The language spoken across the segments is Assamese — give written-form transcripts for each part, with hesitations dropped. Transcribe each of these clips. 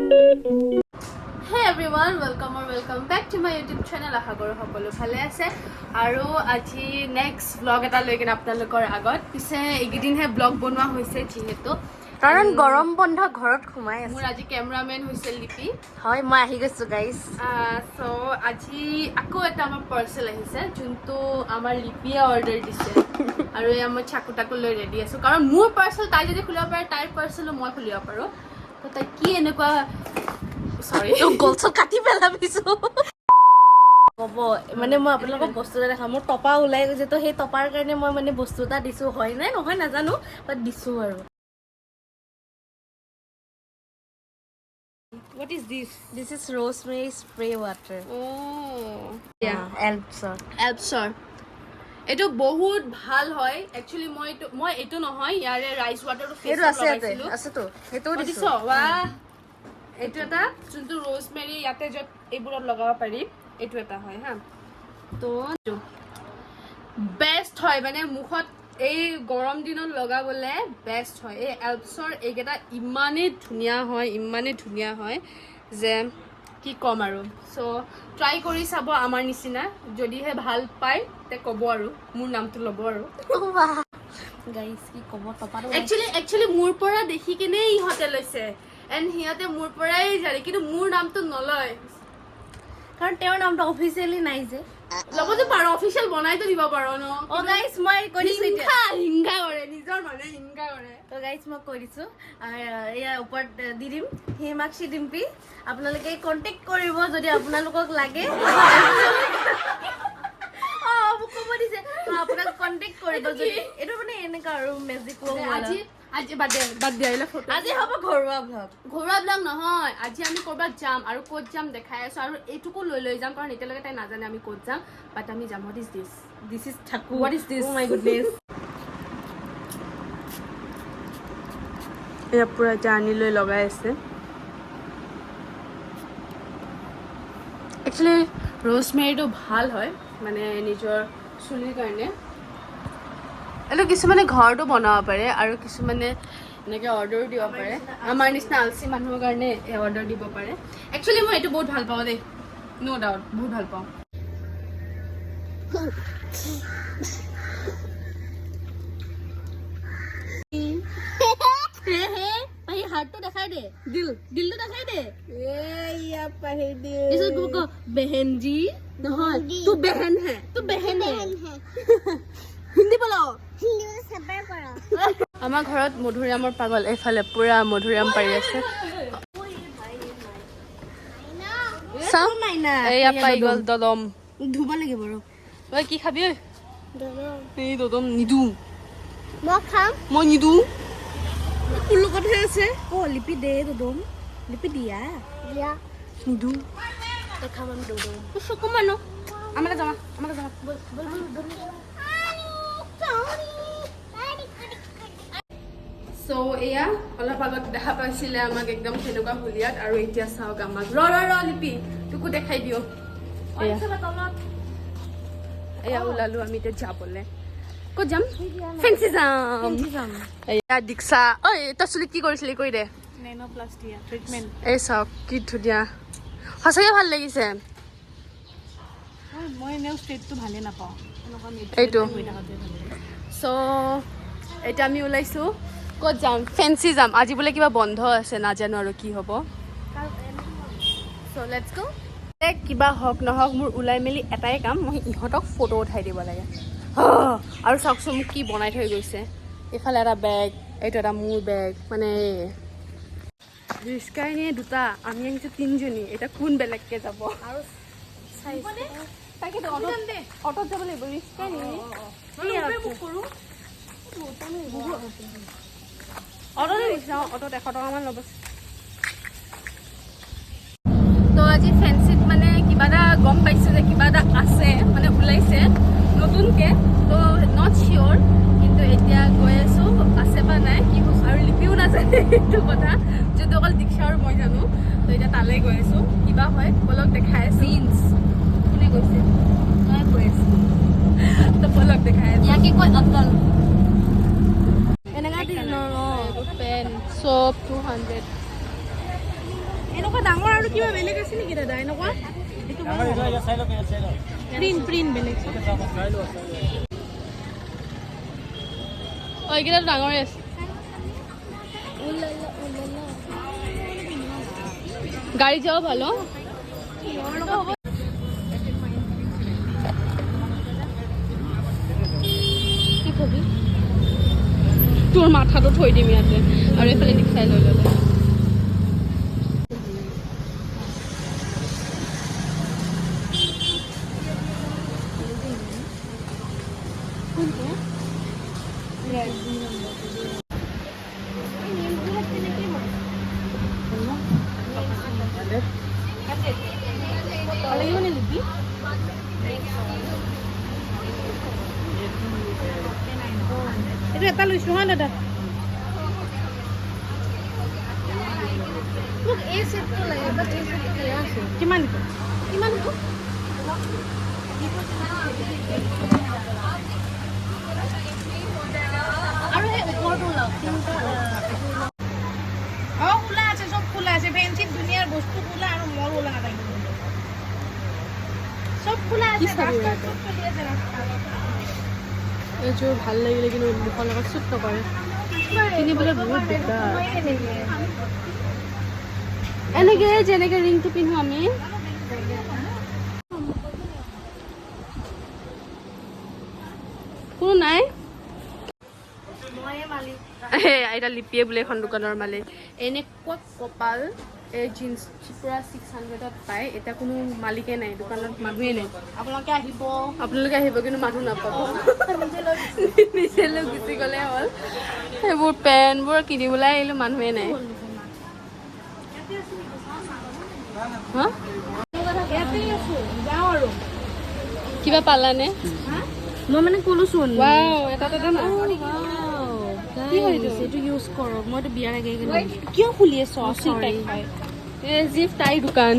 Hey everyone, welcome back to my YouTube channel. আশা কৰো সকলো ভালে আছে আৰু আজি নেক্সট ব্লগ এটা লৈ কিনে আপোনালোকৰ আগত পিছে এইকেইদিনহে ব্লগ বনোৱা হৈছে যিহেতু কাৰণ গৰম বন্ধ ঘৰত সোমাই আছে। মোৰ আজি কেমেৰামেন হৈছে লিপি। হয় মই আহি গৈছো গাইস। সো আজি আকৌ এটা আমাৰ পাৰ্সেল আহিছে যোনটো আমাৰ লিপিয়ে অৰ্ডাৰ দিছে আৰু এই মই চাকুটাকু লৈ ৰেডি আছো কাৰণ মোৰ পাৰ্সেল তাই যদি খুলিব পাৰে তাইৰ পাৰ্সেলো মই খুলিব পাৰো তো তাই কি এনেকুৱা সৰি তো গলছ কাটি পেলাবিছো হ'ব মানে মই আপোনালোকক বস্তু এটা দেখাম মোৰ টপা ওলাই গৈছে তো সেই টপাৰ কাৰণে মই মানে বস্তু এটা দিছো হয় নাই নহয় নাজানো বাট দিছো আৰু What is this? This is rosemary spray water. Oh. Elpsor. এইটো বহুত ভাল হয় একচুয়ালি মই এইটো নহয় ইয়াৰে ৰাইস ওয়াটাৰটো ফেস লগাইছিলো আছে তো হেটো দিছো বাহ এইটো এটা যোনটো rosemary ইয়াতে যত এইবোৰত লগাব পাৰি এইটো এটা হয় হা তো বেস্ট হয় মানে মুখত এই গৰম দিনত লগাবলে বেস্ট হয় এই এলপছৰ এইকেইটা ইমানেই ধুনীয়া হয় যে কি কম আৰু সো ট্ৰাই কৰি চাব আমাৰ নিচিনা যদিহে ভাল পায় তে ক'ব আৰু মোৰ নামটো ল'ব আৰু গাইস কি কব টপাটো একচুয়ালি মোৰ পৰা দেখি কিনে ইহঁতে লৈছে এণ্ড সিহঁতে মোৰ পৰাই জানে কিন্তু মোৰ নামটো নলয় কাৰণ তেওঁৰ নামটো অফিচিয়েলি নাই যে লগতে পাৰো অফিচিয়েল বনাইতো দিব পাৰো ন ও গাইস মই কৈ দিছো হিংসা কৰে নিজৰ মানে হিংসা কৰে তো গাইস মই কৈ দিছো এয়া ওপৰত দি দিম হিমাক্ষী ডিম্পি আপোনালোকে কন্টেক্ট কৰিব যদি আপোনালোকক লাগে মোক ক'ব দিছে আপোনাক কন্টেক্ট কৰিব যদি এইটো মানে এনেকা আৰু মেজিক আজি বাদ দিয়া ফটো আজি হ'ব ঘৰুৱা ব্লগ নহয় আজি আমি কৰবাত যাম আৰু ক'ত যাম দেখাই আছো আৰু এইটুকু লৈ যাম কাৰণ এতিয়ালৈকে তাই নাজানে আমি ক'ত যাম বাট আমি যাম হোৱাট ইজ দিছ ইজ ঠাকু what is this oh my goodness এয়া পুৰা জাৰ্নি লৈ লগাই আছে একচুৱেলি rosemary ভাল হয় মানে নিজৰ চুলিৰ কাৰণে এইটো কিছুমানে ঘৰতো বনাব পাৰে আৰু কিছুমানে এনেকৈ অৰ্ডাৰো দিব পাৰে আমাৰ নিচিনা আলচি মানুহৰ কাৰণে অৰ্ডাৰ দিব পাৰে একচুৱেলি মই এইটো বহুত ভাল পাওঁ দেই ন' ডাউট বহুত ভাল পাওঁ ভাই হাৰ্টটো দেখাই দে দিলটো দেখাই দে এয়া পাহি দিয়ে इसको को बहन जी নহয় তু বেহেন হে हिंदी बोलो আমাৰ ঘৰত মধুৰিআমৰ পাগল এফালে পুৰা মধুৰিআম পাৰি আছে চাও এয়া পাই গ'ল দদম ধুব লাগিব ৰ তই কি খাবি ঐ এই দদম নিদু মই নিদু তোৰ লগতহে আছে অ লিপি দে দদম লিপি দিয়া নিদু তই খাম আমি দদম চকু মানো আমালে যাবা সো এয়া অলপ আগত দেখা পাইছিলে আমাক একদম সেনেকুৱা হুলিয়াত আৰু এতিয়া চাওক আমাক ৰ লিপি তোকো দেখাই দিও এয়া ওলালো আমি এতিয়া যাবলে ক'ত যাম ফেন্সি যাম এয়া দীক্ষা ঐ তই চুলি কি কৰিছিলি কৈ দে নেনোপ্লাস্টিয়া ট্ৰিটমেন্ট এই চাওক কি ধুনীয়া সঁচাকে ভাল লাগিছে মই এনেও ষ্টেটটো ভালে নাপাওঁ এইটো সো এতিয়া আমি ওলাইছো ক'ত যাম ফেন্সি যাম আজি বোলে কিবা বন্ধ আছে নাজানো আৰু কি হ'ব সো লেটছ গো কিবা হওক নহওক মোৰ ওলাই মেলি এটাই কাম মই ইহঁতক ফটো উঠাই দিব লাগে আৰু চাওকচোন মোক কি বনাই থৈ গৈছে এইফালে এটা বেগ এইটো এটা মোৰ বেগ মানে ৰিস্কাই নিয়ে দুটা আমি আহিছোঁ তিনিজনী এতিয়া কোন বেলেগকে যাব আৰু তাকেতো অটত যাব লাগিব ৰিস্কাই নিয়ে অটতে গৈছে অটত 100 টকামান ল'ব তো আজি ফেন্সিত মানে কিবা এটা গম পাইছোঁ যে কিবা এটা আছে মানে ওলাইছে নতুনকৈ তো নট চিয়'ৰ কিন্তু এতিয়া গৈ আছোঁ আছে বা নাই কি বস্তু আৰু লিপিও নাজানে এইটো কথা যোনটো অকল দীক্ষা আৰু মই জানো তো এতিয়া তালৈ গৈ আছোঁ কিবা হয় বলক দেখাই আছোঁ জিন্স কোনে গৈছে মই গৈ আছোঁ তো বলক দেখাই আছোঁ ইয়াকে কয় অকল এনেকুৱা পেন চব 200 এনেকুৱা ডাঙৰ আৰু কিবা বেলেগ আছে নেকি দাদা এনেকুৱা প্ৰিণ্ট বেলেগ এইকেইটা ডাঙৰে আছে গাড়ি যাওয়া ভালো কি কবি তোৰ মাথাটো থৈ দিম ইয়াতে আৰু এইফালে নিচাই লৈ ল'লে itu eta লৈছো হা দাদা মোক এই সেটটো লাগে বাট এই সেটটো কি আছে কিমান দিব আৰু এই ওপৰটো লওক খোলা আছে সব খোলা আছে ফেন্সিত দুনিয়াৰ বস্তু খোলা আৰু মোৰ ওলা নাথাকিব সব খোলা আছে ৰাস্তা সব চলি আছে ৰাস্তা এইযোৰ ভাল লাগিলে কিন্তু মুখৰ লগত চুট নকৰে কিনিবলৈ বহুত দিগদাৰ এনেকে যেনেকে ৰিংটো পিন্ধো আমি কোনো নাই এটা লিপিয়ে বোলে এখন দোকানৰ মালিক এনেকুৱা কপাল এই জিন্স পুৰা 600ত পায় এতিয়া কোনো মালিকে নাই দোকানত মানুহে নাই আপোনালোকে আহিব কিন্তু মানুহ নাপাব নিজে লৈ গুচি গ'লে হ'ল সেইবোৰ পেণ্টবোৰ কিনিবলৈ আহিলোঁ মানুহে নাই কিবা পালানে মই মানে ক'লোচোন এটা এইটো ইউজ কৰক মইতো বিয়াৰ আগে কিয় খুলি আছো জিপ তাই দোকান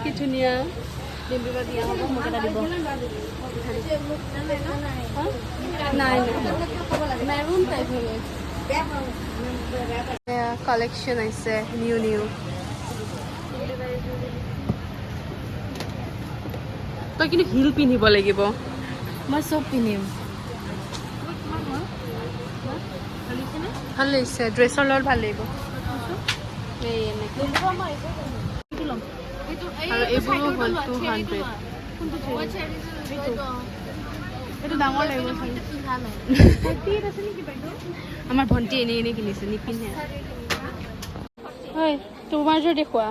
কি ধুনীয়া দিয়া হ'ব মোক এটা দিব নাই মেৰুন টাইপ হ'লে কালেকশ্যন আহিছে নিউ তই কিন্তু হিল পিন্ধিব লাগিব মই চব পিন্ধিম ভাল লাগিছে ড্ৰেছৰ লগত ভাল লাগিব আৰু এইবোৰো হ'ল 200 এইটো ডাঙৰ লাগিব আমাৰ ভণ্টি এনেই কিনিছে নিপিন্ধে হয় তোমাৰ যোৰ দেখুৱা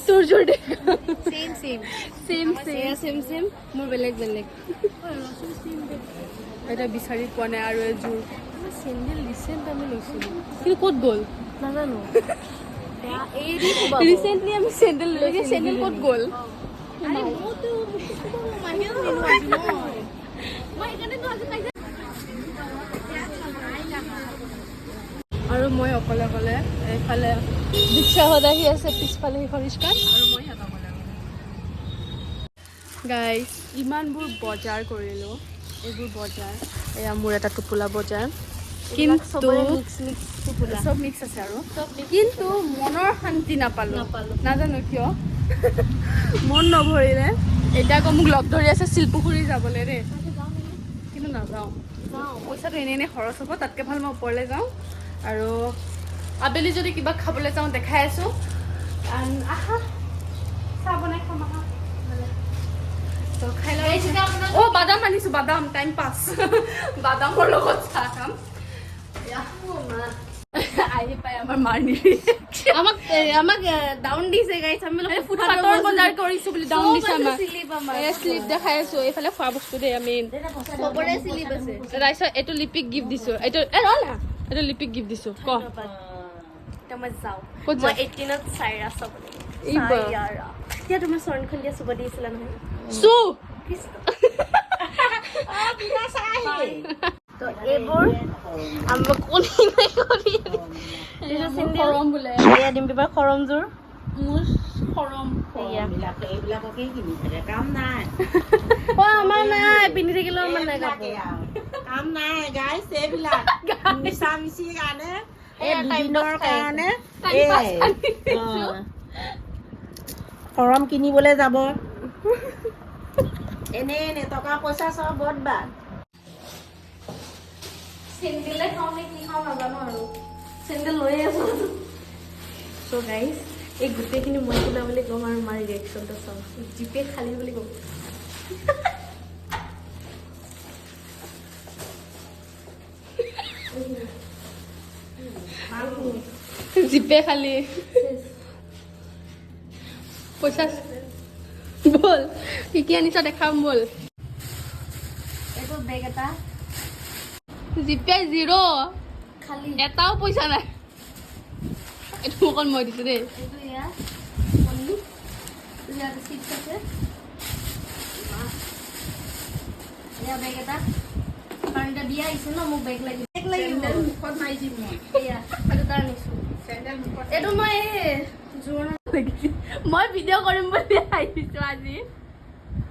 তোৰ যোৰ দেখুৱা চেম মোৰ বেলেগ এটা বিচাৰি পোৱা নাই আৰু এযোৰ চেণ্ডেল ৰিচেণ্ট আমি লৈছিলোঁ কিন্তু ক'ত গ'ল নাজানো ৰিচেণ্টলি আমি চেণ্ডেল লৈছোঁ চেণ্ডেল ক'ত গ'ল আৰু মই অকলে এইফালে ৰিক্সাত আহি আছে পিছফালে সেইখন ৰিক্সাত আৰু মই গাইজ ইমানবোৰ বজাৰ কৰিলোঁ এইবোৰ বজাৰ এয়া মোৰ এটা টোপোলা বজাৰ কিন্তু চব মিক্স আছে আৰু কিন্তু মনৰ শান্তি নাপালোঁ নাজানো কিয় মন নভৰিলে এতিয়া আকৌ মোক লগ ধৰি আছে শিলপুখুৰী যাবলৈ দেই কিন্তু নাযাওঁ পইচাটো এনেই খৰচ হ'ব তাতকৈ ভাল মই ওপৰলৈ যাওঁ আৰু আবেলি যদি কিবা খাবলৈ যাওঁ দেখাই আছোঁ আহা চাহ বনাই খাম আহা বাদাম আনিছো বাদাম টাইম পাছ বাদামৰ লগত চাহ খাম আহি পাই আমাৰ মাৰ নিৰি আমাক ডাউন দিছে গাইছ আমি ফুটপাথৰ বজাৰ কৰিছো বুলি ডাউন দিছে আমাক স্লিপ দেখাই আছো এইফালে খোৱা বস্তু দেই আমি চবৰে স্লিপ আছে তাৰপিছত এইটো লিপিক গিফ্ট দিছো এইটো এইটো লিপিক গিফ্ট দিছো ক এতিয়া মই যাওঁ মই 18ত চাইৰা চাবলৈ এতিয়া তোমাৰ চৰণখন দিয়া চুব দিছিলা নহয় চু তো এইবোৰ আমাক খৰম বোলে এয়া দিম কিবা খৰমযোৰ মোৰ খৰম এইবিলাককে কিনি থাকে কাম নাই আমাৰ নাই পিন্ধি থাকিলেও আমাৰ নাই কাম নাই গাইছ এইবিলাক মিছা মিছি কাৰণে এই দুদিনৰ কাৰণে Time pass এই, কাৰণে অ, ফৰম কিনিবলৈ যাব এনে টকা পইচা চব বৰবাদ চেণ্ডেলে খাওঁ নে কি খাওঁ নাজানো আৰু চেণ্ডেল লৈয়ে আছোঁ চ' গাইজ এই গোটেইখিনি মই কিনা বুলি ক'ম আৰু মাৰ ৰিয়েকশ্যনটো চাওঁ জিপে খালী বুলি ক'ম জিপে খালী পইচা বল কি কি আনিছ দেখাম বল এইটো বেগ এটা জিপে জিৰ' খালী এটাও পইচা নাই এইটো অকল মই দিছোঁ দেই এইটো ইয়াত কণী ইয়াত চিপছ আছে এয়া বেগ এটা কাৰণ এতিয়া বিয়া আহিছে ন মোক বেগ লাগিব মুখত মাৰি দিম মই এয়া সেইটো তাৰ আনিছোঁ চেণ্ডেল মুখত এইটো মই জোৰণত লাগিছে মই ভিডিঅ' কৰিম বুলি আহিছোঁ আজি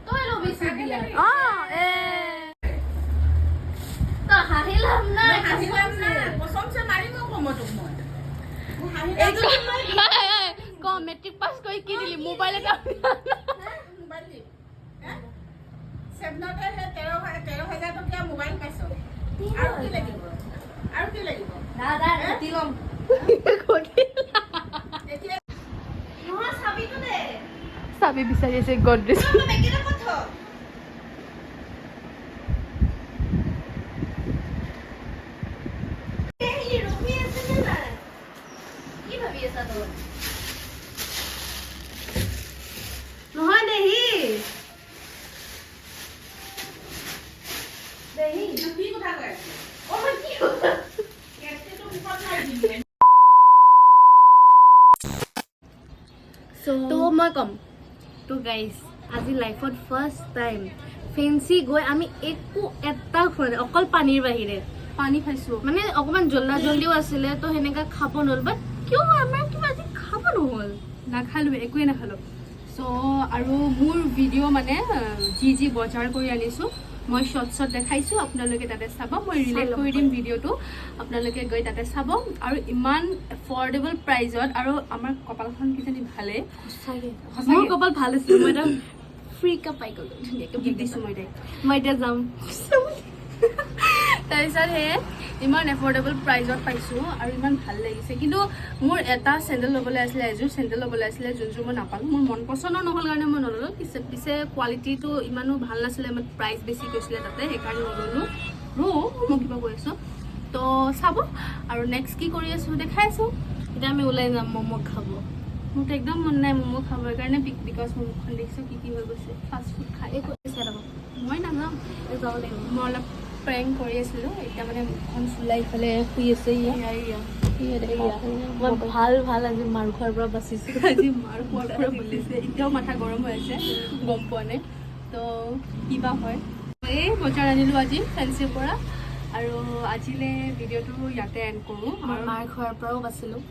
তই ল'বি বিয়া অঁ তই হাঁহি লাভ নাই কচমছে মাৰিম আকৌ মই তোক মই মোৰ হাঁহি ক মেট্ৰিক পাছ কৰি কি দিলি মোবাইল এটা মোবাইল দিম চেভনতে সেই 13,000 টকীয়া মোবাইল পাইছ আৰু কি লাগিব দাদা ৰাতি ল'ম এতিয়া নহয় চাবিটো দে চাবি বিচাৰি আছে গডৰেজ বেগেৰে ক'ত থ এই ৰখি আছে নে নাই কি ভাবি আছা তই নহয় দেহি দেহি কি কথা কৈ আছে অ মই কি কথা কেটটো মুখত মাৰি দিম তো মই ক'ম তো গাইজ আজি লাইফত ফাৰ্ষ্ট টাইম ফেঞ্চি গৈ আমি একো এটা খোৱা নাই অকল পানীৰ বাহিৰে পানী খাইছোঁ মানে অকণমান জল্দিও আছিলে তো সেনেকা খাব নহ'ল বাট কিয় আমাৰ কিবা আজি খাব নহ'ল নাখালোঁ একোৱে নাখালোঁ চ' আৰু মোৰ ভিডিঅ' মানে যি বজাৰ কৰি আনিছোঁ মই শ্বৰ্টছত দেখাইছোঁ আপোনালোকে তাতে চাব মই ৰিলেট কৰি দিম ভিডিঅ'টো আপোনালোকে গৈ তাতে চাব আৰু ইমান এফৰ্ডেবল প্ৰাইজত আৰু আমাৰ কপালখন কিজানি ভালেই সঁচাকৈ সঁচাকৈ। মোৰ কপাল ভাল আছিল মই এটা ফ্ৰী কাপ পাই গ'লোঁ ধুনীয়াকৈ দি দিছোঁ মই তাইক মই এতিয়া যাম তাৰপিছত সেয়ে ইমান এফৰ্ডেবল প্ৰাইজত পাইছোঁ আৰু ইমান ভাল লাগিছে কিন্তু মোৰ এটা চেণ্ডেল ল'বলৈ আছিলে এযোৰ চেণ্ডেল ল'বলৈ আছিলে যোনযোৰ মই নাপালোঁ মোৰ মন পচন্দৰ নহ'ল কাৰণে মই নল'লোঁ পিছে কোৱালিটিটো ইমানো ভাল নাছিলে মানে প্ৰাইচ বেছি কৈছিলে তাতে সেইকাৰণে নল'লোঁ মই কিবা কৈ আছোঁ তো চাব আৰু নেক্সট কি কৰি আছোঁ দেখাই আছোঁ এতিয়া আমি ওলাই যাম ম'ম' খাব মোৰতো একদম মন নাই ম'ম' খাব কাৰণে বিকজ মোৰ মুখখন দেখিছোঁ কি হৈ গৈছে ফাষ্ট ফুড খাই এই কৈছে মই নাযাওঁ যাব লাগিব মই অলপ প্ৰেংক কৰি আছিলোঁ এতিয়া মানে মুখখন চুলাই ইফালে শুই আছে মই ভাল আজি মাৰ খোৱাৰ পৰা বাচিছোঁ আজি মাৰ খোৱাৰ পৰা বুলিছে এতিয়াও মাথা গৰম হৈ আছে গম পোৱা নাই তো কিবা হয় এই বজাৰ আনিলোঁ আজি ফেঞ্চিৰ পৰা আৰু আজিলৈ ভিডিঅ'টো ইয়াতে এণ্ড কৰোঁ মাৰ খোৱাৰ পৰাও বাচিলোঁ